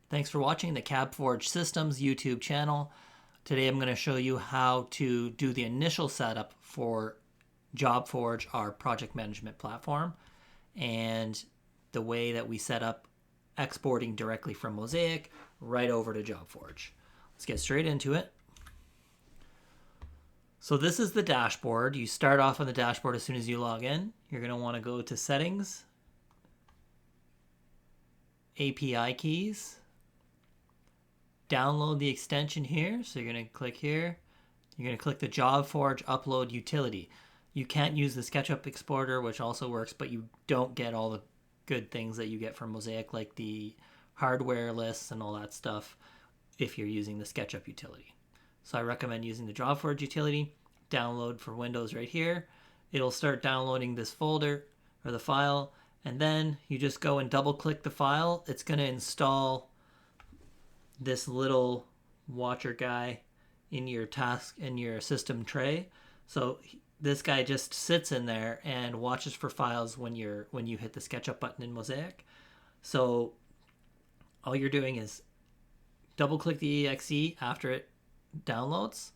Thanks for watching the CabForge Systems YouTube channel. Today I'm going to show you how to do the initial setup for JobForge, our project management platform, and the way that we set up exporting directly from Mozaik right over to JobForge. Let's get straight into it. So this is the dashboard. You start off on the dashboard as soon as you log in. You're going to want to go to Settings, API Keys, download the extension here. So you're going to click here. You're going to click the JobForge Upload Utility. You can't use the SketchUp exporter, which also works, but you don't get all the good things that you get from Mozaik, like the hardware lists and all that stuff, if you're using the SketchUp utility. So I recommend using the JobForge utility. Download for Windows right here. It'll start downloading this folder or the file, and then you just go and double click the file. It's going to install this little watcher guy in your system tray. So this guy just sits in there and watches for files when you hit the SketchUp button in Mozaik. So all you're doing is double click the exe after it downloads.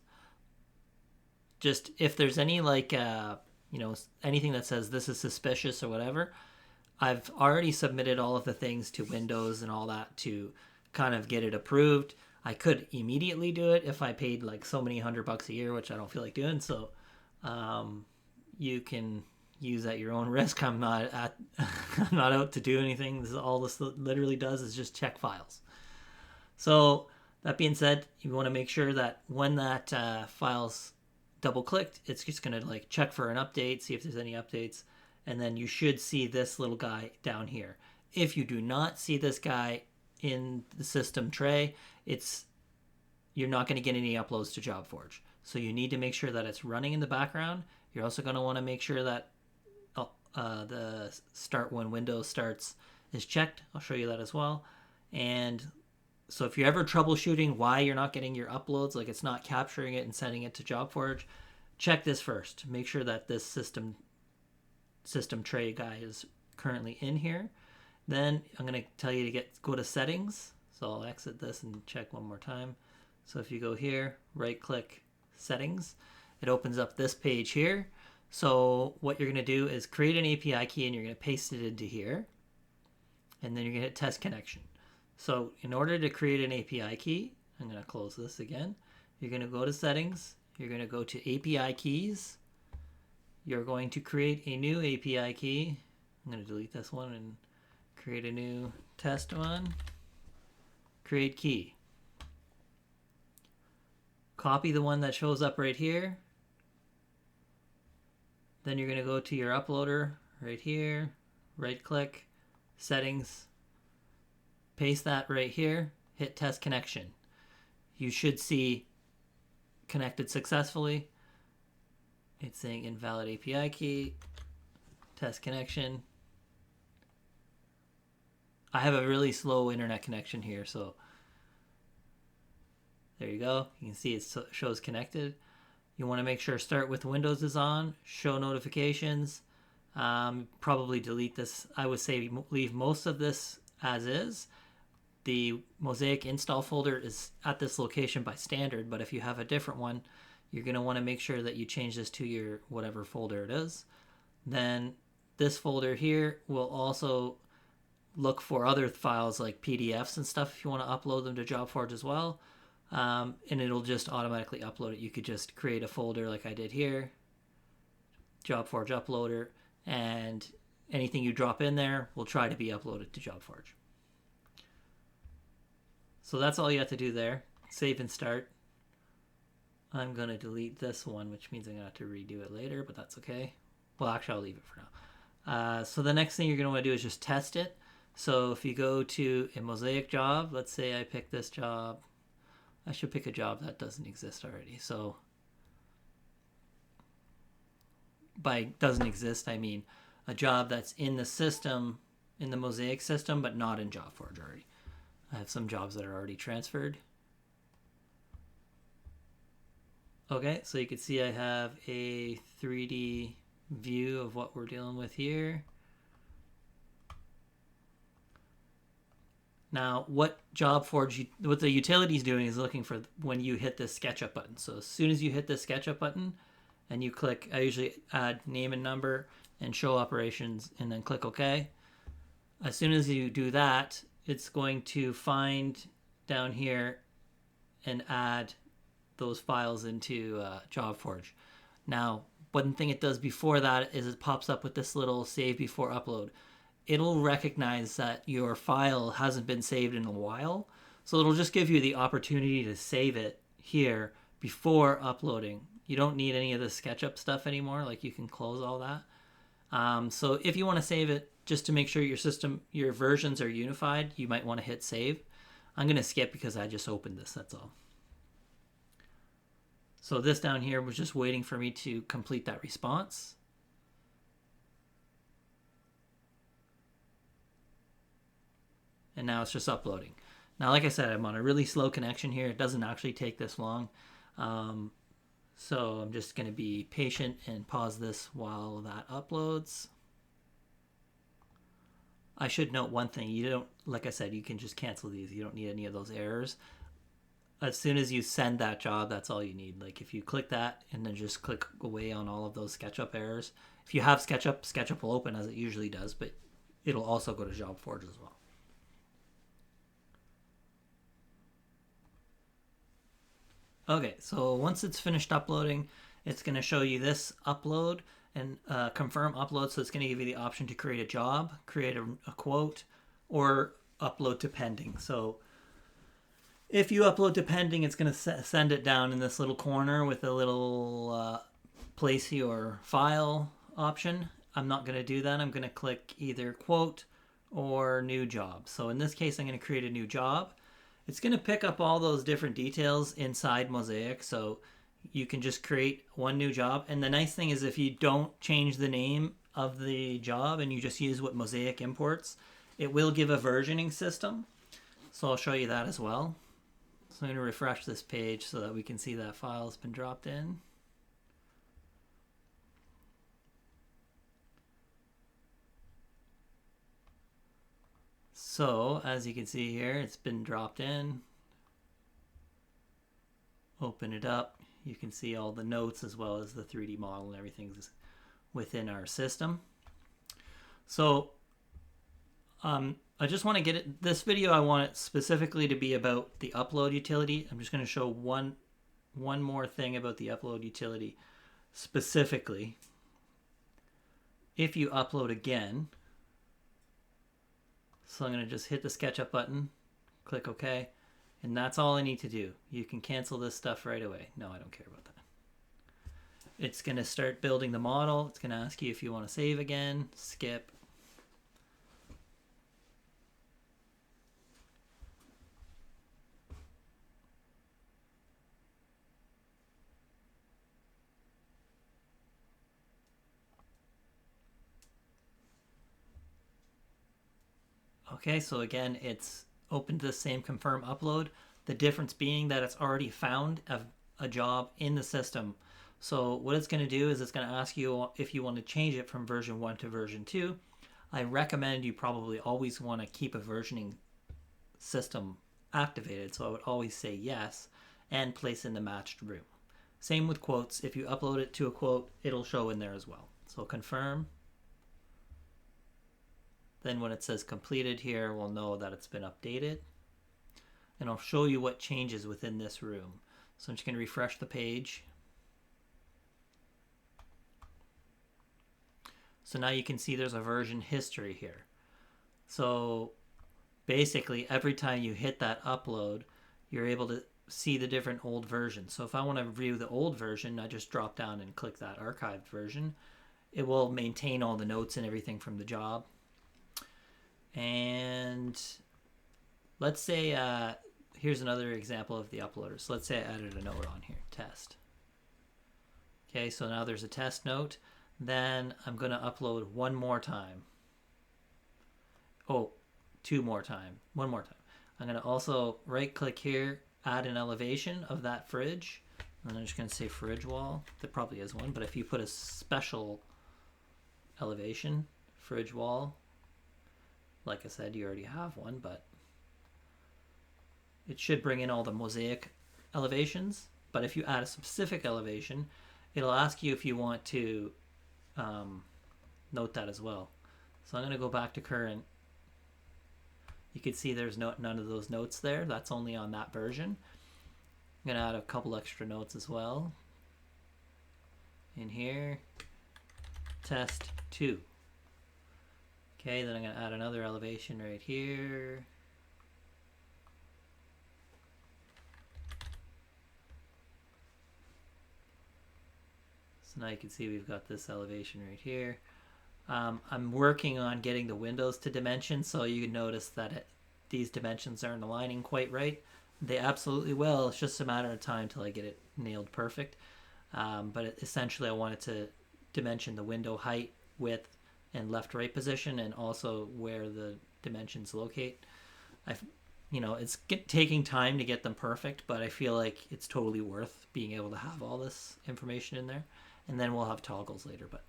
Just if there's any anything that says this is suspicious or whatever, I've already submitted all of the things to Windows and all that to kind of get it approved. I could immediately do it if I paid like so many $100 a year, which I don't feel like doing. So you can use at your own risk. I'm not out to do anything. All this literally does is just check files. So that being said, you want to make sure that when that file's double clicked, it's just going to like check for an update, see if there's any updates, and then you should see this little guy down here. If you do not see this guy in the system tray, you're not going to get any uploads to JobForge. So you need to make sure that it's running in the background. You're also going to want to make sure that the start when Windows starts is checked. I'll show you that as well. And so if you're ever troubleshooting why you're not getting your uploads, like it's not capturing it and sending it to JobForge, check this first. Make sure that this system tray guy is currently in here. Then I'm going to tell you to go to Settings. So I'll exit this and check one more time. So if you go here, right click Settings, it opens up this page here. So what you're going to do is create an API key and you're going to paste it into here. And then you're going to hit Test Connection. So in order to create an API key, I'm going to close this again. You're going to go to Settings. You're going to go to API Keys. You're going to create a new API key. I'm going to delete this one and create a new test one. Create key. Copy the one that shows up right here. Then you're going to go to your uploader right here. Right click, Settings. Paste that right here. Hit Test Connection. You should see connected successfully. It's saying invalid API key. Test connection. I have a really slow internet connection here, so there you go. You can see it shows connected. You want to make sure Start with Windows is on. Show notifications. Probably delete this. I would say leave most of this as is. The Mozaik install folder is at this location by standard, but if you have a different one, you're going to want to make sure that you change this to your whatever folder it is. Then this folder here will also look for other files like PDFs and stuff if you want to upload them to JobForge as well. And it'll just automatically upload it. You could just create a folder like I did here, JobForge Uploader, and anything you drop in there will try to be uploaded to JobForge. So that's all you have to do there. Save and start. I'm going to delete this one, which means I'm going to have to redo it later, but that's okay. Well, actually, I'll leave it for now. So the next thing you're going to want to do is just test it. So if you go to a Mozaik job, let's say I pick this job. I should pick a job that doesn't exist already. So by doesn't exist, I mean a job that's in the system, in the Mozaik system, but not in JobForge already. I have some jobs that are already transferred. Okay, so you can see I have a 3D view of what we're dealing with here. Now, what what the utility is doing is looking for when you hit this SketchUp button. So as soon as you hit this SketchUp button and you click, I usually add name and number and show operations and then click OK. As soon as you do that, it's going to find down here and add those files into JobForge. Now, one thing it does before that is it pops up with this little save before upload. It'll recognize that your file hasn't been saved in a while, so it'll just give you the opportunity to save it here before uploading. You don't need any of the SketchUp stuff anymore, like you can close all that. So if you want to save it, just to make sure your versions are unified, you might want to hit save. I'm going to skip because I just opened this, that's all. So this down here was just waiting for me to complete that response. And now it's just uploading. Now, like I said, I'm on a really slow connection here. It doesn't actually take this long. So I'm just going to be patient and pause this while that uploads. I should note one thing. You don't, like I said, you can just cancel these. You don't need any of those errors. As soon as you send that job, that's all you need. Like if you click that and then just click away on all of those SketchUp errors. If you have SketchUp, SketchUp will open as it usually does, but it'll also go to JobForge as well. Okay, so once it's finished uploading, it's going to show you this upload and confirm upload. So it's going to give you the option to create a job, create a quote, or upload to pending. So if you upload to pending, it's going to send it down in this little corner with a little place your file option. I'm not going to do that. I'm going to click either quote or new job. So in this case, I'm going to create a new job. It's going to pick up all those different details inside Mozaik, so you can just create one new job. And the nice thing is if you don't change the name of the job and you just use what Mozaik imports, it will give a versioning system. So I'll show you that as well. So I'm going to refresh this page so that we can see that file has been dropped in. So, as you can see here, it's been dropped in. Open it up. You can see all the notes as well as the 3D model and everything's within our system. So, I just want to get it. This video, I want it specifically to be about the upload utility. I'm just going to show one more thing about the upload utility. Specifically, if you upload again, so I'm going to just hit the SketchUp button, click OK, and that's all I need to do. You can cancel this stuff right away. No, I don't care about that. It's going to start building the model. It's going to ask you if you want to save again, skip. Okay, so again, it's opened the same confirm upload. The difference being that it's already found a job in the system. So what it's going to do is it's going to ask you if you want to change it from version 1 to version 2. I recommend you probably always want to keep a versioning system activated. So I would always say yes and place in the matched room. Same with quotes. If you upload it to a quote, it'll show in there as well. So confirm. Then when it says completed here, we'll know that it's been updated. And I'll show you what changes within this room. So I'm just going to refresh the page. So now you can see there's a version history here. So basically every time you hit that upload, you're able to see the different old versions. So if I want to view the old version, I just drop down and click that archived version. It will maintain all the notes and everything from the job. And let's say, here's another example of the uploader. So let's say I added a note on here, test. Okay, so now there's a test note. Then I'm going to upload one more time. Oh, one more time. I'm going to also right click here, add an elevation of that fridge. And I'm just going to say fridge wall. There probably is one, but if you put a special elevation, fridge wall, like I said, you already have one, but it should bring in all the Mozaik elevations. But if you add a specific elevation, it'll ask you if you want to note that as well. So I'm going to go back to current. You can see there's none of those notes there. That's only on that version. I'm going to add a couple extra notes as well. In here, test 2. Okay, then I'm going to add another elevation right here. So now you can see we've got this elevation right here. I'm working on getting the windows to dimension, so you can notice that these dimensions aren't aligning quite right. They absolutely will. It's just a matter of time till I get it nailed perfect. But essentially I wanted to dimension the window height, width, and left-right position, and also where the dimensions locate. It's taking time to get them perfect, but I feel like it's totally worth being able to have all this information in there. And then we'll have toggles later. But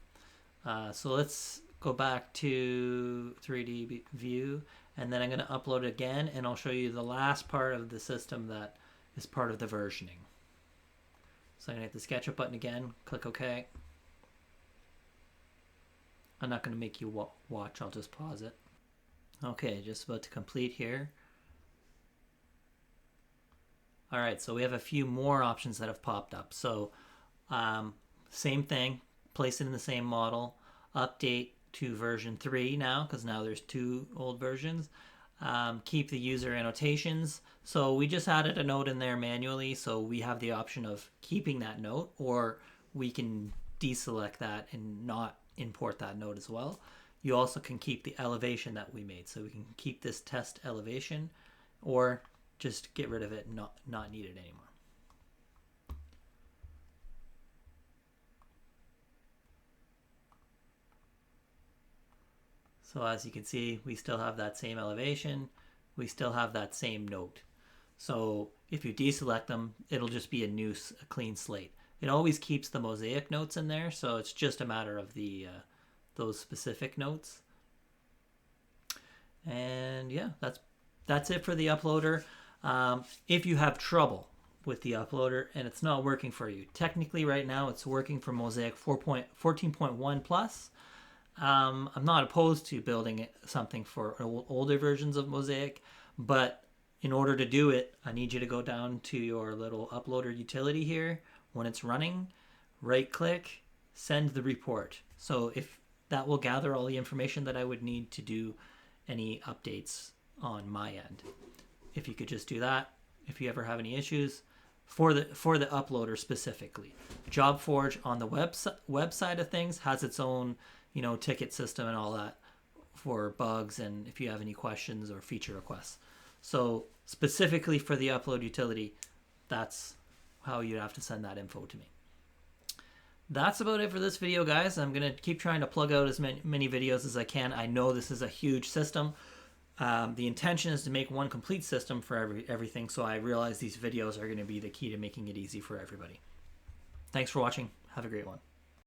so let's go back to 3D view, and then I'm going to upload it again, and I'll show you the last part of the system that is part of the versioning. So I'm going to hit the SketchUp button again, click OK. I'm not going to make you watch, I'll just pause it. Okay, just about to complete here. Alright, so we have a few more options that have popped up. So same thing, place it in the same model, update to version 3 now, because now there's 2 old versions. Keep the user annotations. So we just added a note in there manually, so we have the option of keeping that note, or we can deselect that and not import that note as well. You also can keep the elevation that we made, so we can keep this test elevation, or just get rid of it and not need it anymore. So as you can see, we still have that same elevation, we still have that same note. So if you deselect them, it'll just be a clean slate. It always keeps the Mozaik notes in there, so it's just a matter of the those specific notes. And yeah, that's it for the uploader. If you have trouble with the uploader and it's not working for you, technically right now it's working for Mozaik 14.1 plus. I'm not opposed to building something for older versions of Mozaik, but in order to do it, I need you to go down to your little uploader utility here. When it's running, right click, send the report. So if that will gather all the information that I would need to do any updates on my end. If you could just do that, if you ever have any issues, for the uploader specifically. JobForge on the website of things has its own ticket system and all that for bugs and if you have any questions or feature requests. So specifically for the upload utility, that's how you'd have to send that info to me. That's about it for this video, guys. I'm going to keep trying to plug out as many videos as I can. I know this is a huge system. The intention is to make one complete system for everything, so I realize these videos are going to be the key to making it easy for everybody. Thanks for watching. Have a great one.